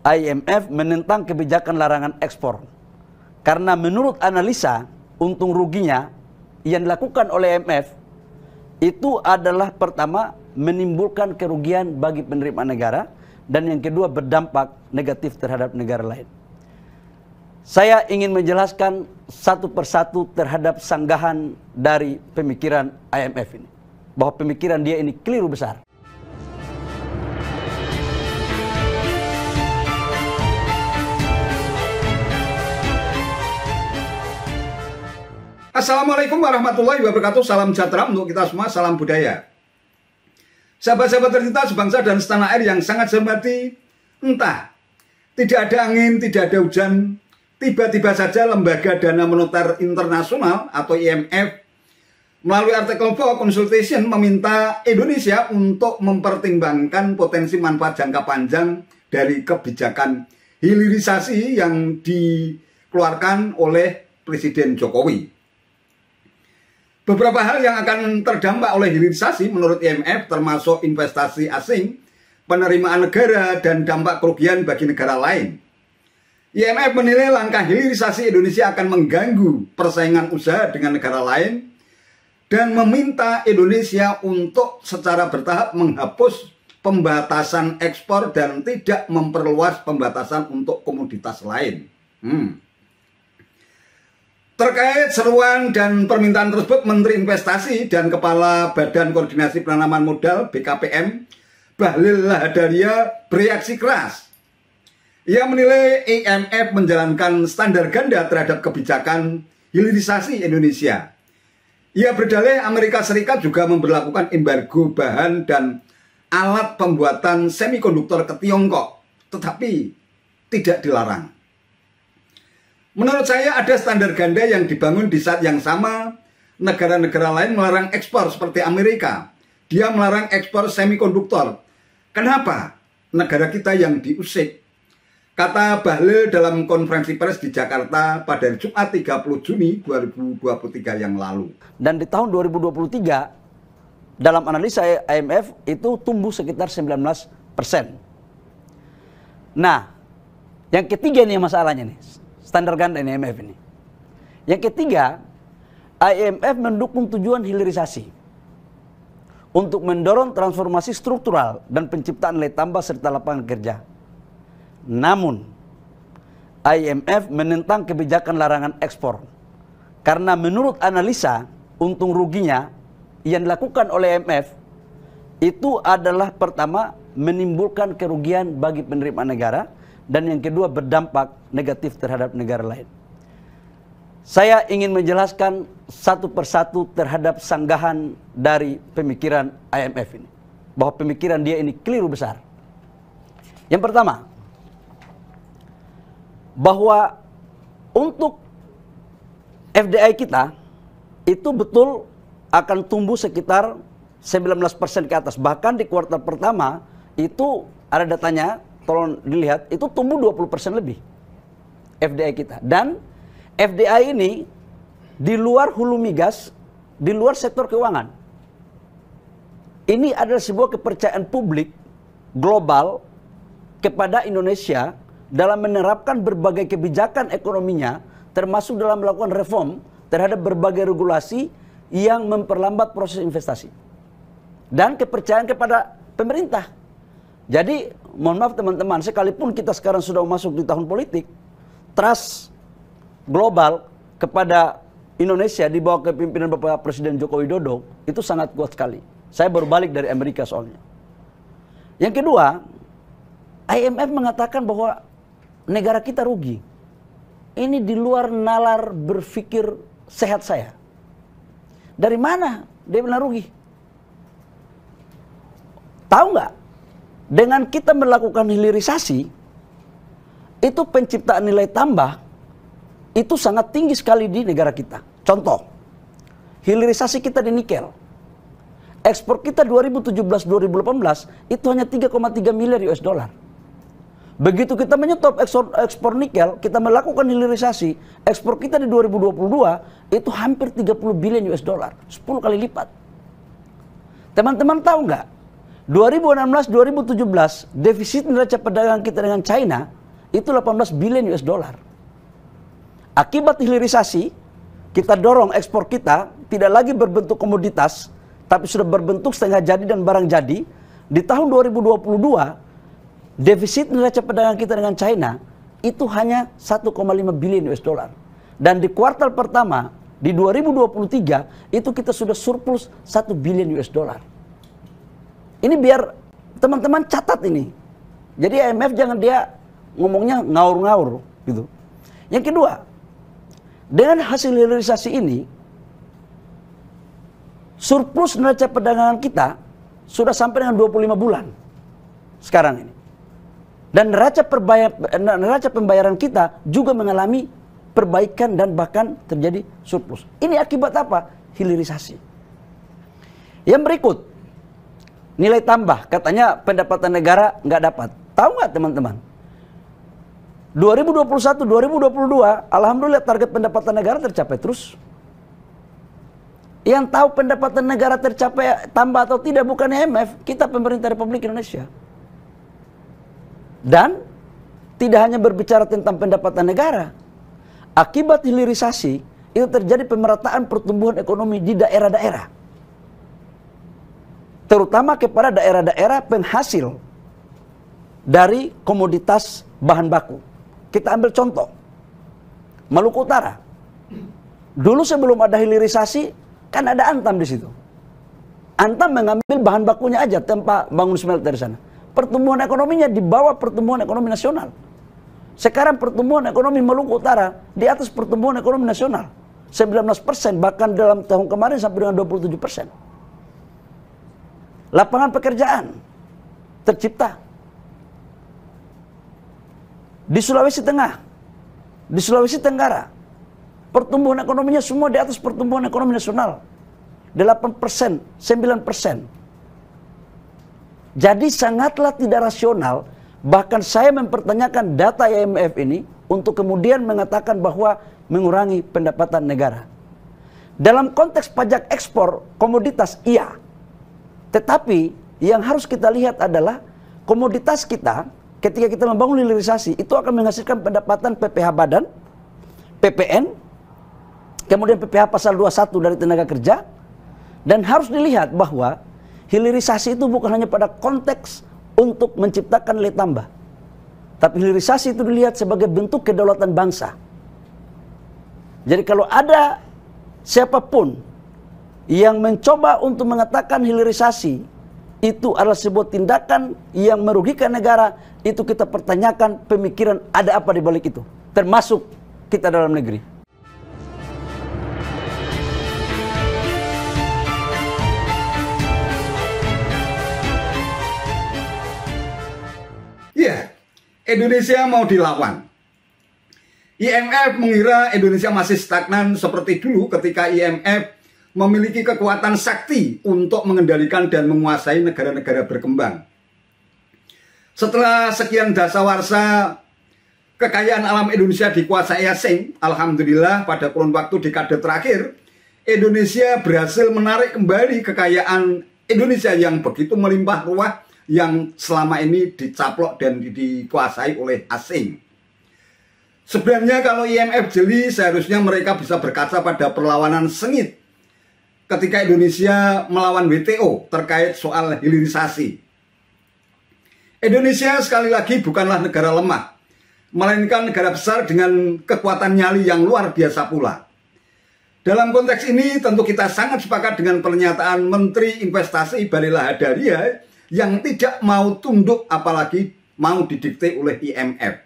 IMF menentang kebijakan larangan ekspor. Karena menurut analisa, untung ruginya yang dilakukan oleh IMF itu adalah pertama menimbulkan kerugian bagi penerimaan negara, dan yang kedua berdampak negatif terhadap negara lain. Saya ingin menjelaskan satu persatu terhadap sanggahan dari pemikiran IMF ini, bahwa pemikiran dia ini keliru besar. Assalamualaikum warahmatullahi wabarakatuh. Salam sejahtera untuk kita semua, salam budaya. Sahabat-sahabat tercinta sebangsa dan setanah air yang sangat saya hormati, entah tidak ada angin, tidak ada hujan, tiba-tiba saja Lembaga Dana Moneter Internasional atau IMF melalui artikel 4 Consultation meminta Indonesia untuk mempertimbangkan potensi manfaat jangka panjang dari kebijakan hilirisasi yang dikeluarkan oleh Presiden Jokowi. Beberapa hal yang akan terdampak oleh hilirisasi menurut IMF termasuk investasi asing, penerimaan negara, dan dampak kerugian bagi negara lain. IMF menilai langkah hilirisasi Indonesia akan mengganggu persaingan usaha dengan negara lain dan meminta Indonesia untuk secara bertahap menghapus pembatasan ekspor dan tidak memperluas pembatasan untuk komoditas lain. Terkait seruan dan permintaan tersebut, Menteri Investasi dan Kepala Badan Koordinasi Penanaman Modal BKPM, Bahlil Lahadalia, bereaksi keras. Ia menilai IMF menjalankan standar ganda terhadap kebijakan hilirisasi Indonesia. Ia berdalih Amerika Serikat juga memberlakukan embargo bahan dan alat pembuatan semikonduktor ke Tiongkok, tetapi tidak dilarang. Menurut saya ada standar ganda yang dibangun di saat yang sama negara-negara lain melarang ekspor seperti Amerika. Dia melarang ekspor semikonduktor. Kenapa? Negara kita yang diusik. Kata Bahlil dalam konferensi pers di Jakarta pada Jumat 30 Juni 2023 yang lalu. Dan di tahun 2023 dalam analisa IMF itu tumbuh sekitar 19%. Nah, yang ketiga nih masalahnya nih. Standar ganda ini IMF ini. Yang ketiga, IMF mendukung tujuan hilirisasi untuk mendorong transformasi struktural dan penciptaan nilai tambah serta lapangan kerja. Namun, IMF menentang kebijakan larangan ekspor karena menurut analisa untung ruginya yang dilakukan oleh IMF itu adalah pertama menimbulkan kerugian bagi penerimaan negara, dan yang kedua berdampak negatif terhadap negara lain. Saya ingin menjelaskan satu persatu terhadap sanggahan dari pemikiran IMF ini, bahwa pemikiran dia ini keliru besar. Yang pertama, bahwa untuk FDI kita itu betul akan tumbuh sekitar 19% ke atas. Bahkan di kuartal pertama itu ada datanya, tolong dilihat, itu tumbuh 20% lebih FDI kita. Dan FDI ini di luar hulu migas, di luar sektor keuangan. Ini adalah sebuah kepercayaan publik global kepada Indonesia dalam menerapkan berbagai kebijakan ekonominya, termasuk dalam melakukan reform terhadap berbagai regulasi yang memperlambat proses investasi. Dan kepercayaan kepada pemerintah. Jadi, mohon maaf teman-teman, sekalipun kita sekarang sudah masuk di tahun politik, trust global kepada Indonesia di bawah kepemimpinan Bapak Presiden Joko Widodo itu sangat kuat sekali. Saya baru balik dari Amerika soalnya. Yang kedua, IMF mengatakan bahwa negara kita rugi. Ini di luar nalar berpikir sehat saya. Dari mana dia bilang rugi? Tahu nggak? Dengan kita melakukan hilirisasi, itu penciptaan nilai tambah itu sangat tinggi sekali di negara kita. Contoh, hilirisasi kita di nikel. Ekspor kita 2017-2018 itu hanya 3,3 miliar US dollar. Begitu kita menyetop ekspor nikel, kita melakukan hilirisasi, ekspor kita di 2022 itu hampir 30 billion US dollar, 10 kali lipat. Teman-teman tahu nggak? 2016-2017 defisit neraca perdagangan kita dengan China itu 18 billion US dollar. Akibat hilirisasi, kita dorong ekspor kita tidak lagi berbentuk komoditas, tapi sudah berbentuk setengah jadi dan barang jadi. Di tahun 2022, defisit neraca perdagangan kita dengan China itu hanya 1,5 billion US dollar. Dan di kuartal pertama, di 2023, itu kita sudah surplus 1 billion US dollar. Ini biar teman-teman catat ini. Jadi IMF jangan dia ngomongnya ngaur-ngaur gitu. Yang kedua, dengan hasil hilirisasi ini, surplus neraca perdagangan kita sudah sampai dengan 25 bulan sekarang ini. Dan neraca pembayaran kita juga mengalami perbaikan dan bahkan terjadi surplus. Ini akibat apa? Hilirisasi. Yang berikut, nilai tambah. Katanya pendapatan negara nggak dapat. Tahu nggak teman-teman? 2021, 2022, alhamdulillah target pendapatan negara tercapai terus. Yang tahu pendapatan negara tercapai tambah atau tidak bukan IMF, kita pemerintah Republik Indonesia. Dan tidak hanya berbicara tentang pendapatan negara, akibat hilirisasi itu terjadi pemerataan pertumbuhan ekonomi di daerah-daerah, terutama kepada daerah-daerah penghasil dari komoditas bahan baku. Kita ambil contoh, Maluku Utara. Dulu sebelum ada hilirisasi, kan ada Antam di situ. Antam mengambil bahan bakunya aja tanpa bangun smelter di sana. Pertumbuhan ekonominya di bawah pertumbuhan ekonomi nasional. Sekarang pertumbuhan ekonomi Maluku Utara di atas pertumbuhan ekonomi nasional. 19%, bahkan dalam tahun kemarin sampai dengan 27%. Lapangan pekerjaan tercipta. Di Sulawesi Tengah, di Sulawesi Tenggara, pertumbuhan ekonominya semua di atas pertumbuhan ekonomi nasional. 8%, 9%. Jadi sangatlah tidak rasional. Bahkan saya mempertanyakan data IMF ini untuk kemudian mengatakan bahwa mengurangi pendapatan negara. Dalam konteks pajak ekspor komoditas, iya. Tetapi yang harus kita lihat adalah komoditas kita ketika kita membangun hilirisasi itu akan menghasilkan pendapatan PPh badan, PPN, kemudian PPh pasal 21 dari tenaga kerja. Dan harus dilihat bahwa hilirisasi itu bukan hanya pada konteks untuk menciptakan nilai tambah. Tapi hilirisasi itu dilihat sebagai bentuk kedaulatan bangsa. Jadi kalau ada siapapun yang mencoba untuk mengatakan hilirisasi itu adalah sebuah tindakan yang merugikan negara, itu kita pertanyakan pemikiran ada apa di balik itu. Termasuk kita dalam negeri. Ya, Indonesia mau dilawan. IMF mengira Indonesia masih stagnan seperti dulu ketika IMF memiliki kekuatan sakti untuk mengendalikan dan menguasai negara-negara berkembang. Setelah sekian dasawarsa kekayaan alam Indonesia dikuasai asing, alhamdulillah pada kurun waktu dekade terakhir, Indonesia berhasil menarik kembali kekayaan Indonesia yang begitu melimpah ruah yang selama ini dicaplok dan dikuasai oleh asing. Sebenarnya kalau IMF jeli, seharusnya mereka bisa berkaca pada perlawanan sengit ketika Indonesia melawan WTO terkait soal hilirisasi. Indonesia sekali lagi bukanlah negara lemah, melainkan negara besar dengan kekuatan nyali yang luar biasa pula. Dalam konteks ini tentu kita sangat sepakat dengan pernyataan Menteri Investasi Bahlil Lahadalia yang tidak mau tunduk apalagi mau didikte oleh IMF.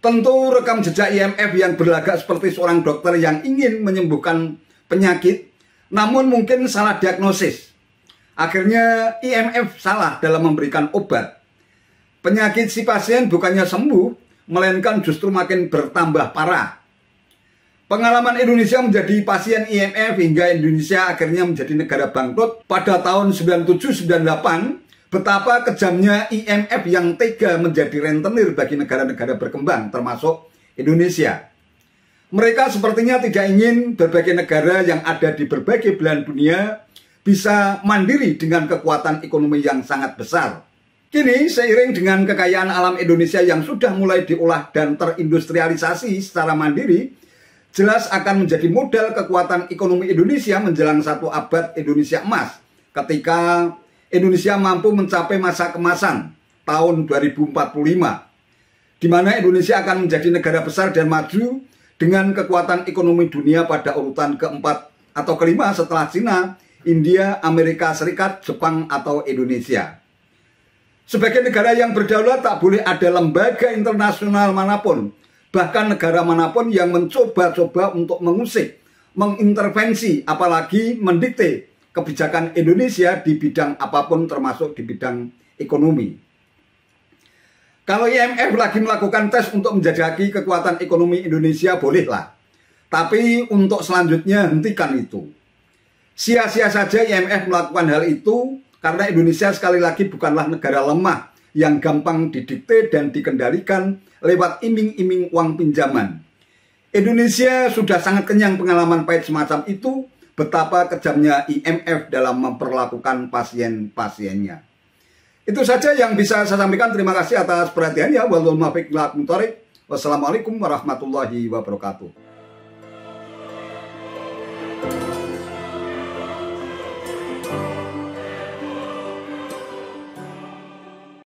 Tentu rekam jejak IMF yang berlagak seperti seorang dokter yang ingin menyembuhkan penyakit, namun mungkin salah diagnosis. Akhirnya IMF salah dalam memberikan obat. Penyakit si pasien bukannya sembuh, melainkan justru makin bertambah parah. Pengalaman Indonesia menjadi pasien IMF hingga Indonesia akhirnya menjadi negara bangkrut pada tahun 97-98, betapa kejamnya IMF yang tega menjadi rentenir bagi negara-negara berkembang, termasuk Indonesia. Mereka sepertinya tidak ingin berbagai negara yang ada di berbagai belahan dunia bisa mandiri dengan kekuatan ekonomi yang sangat besar. Kini seiring dengan kekayaan alam Indonesia yang sudah mulai diolah dan terindustrialisasi secara mandiri, jelas akan menjadi modal kekuatan ekonomi Indonesia menjelang 1 abad Indonesia emas ketika Indonesia mampu mencapai masa kemasan tahun 2045, di mana Indonesia akan menjadi negara besar dan maju dengan kekuatan ekonomi dunia pada urutan keempat atau kelima setelah Cina, India, Amerika Serikat, Jepang, atau Indonesia. Sebagai negara yang berdaulat, tak boleh ada lembaga internasional manapun, bahkan negara manapun yang mencoba-coba untuk mengusik, mengintervensi, apalagi mendikte kebijakan Indonesia di bidang apapun termasuk di bidang ekonomi. Kalau IMF lagi melakukan tes untuk menjajaki kekuatan ekonomi Indonesia, bolehlah. Tapi untuk selanjutnya hentikan itu. Sia-sia saja IMF melakukan hal itu karena Indonesia sekali lagi bukanlah negara lemah yang gampang didikte dan dikendalikan lewat iming-iming uang pinjaman. Indonesia sudah sangat kenyang pengalaman pahit semacam itu, betapa kejamnya IMF dalam memperlakukan pasien-pasiennya. Itu saja yang bisa saya sampaikan. Terima kasih atas perhatiannya. Wassalamualaikum warahmatullahi wabarakatuh.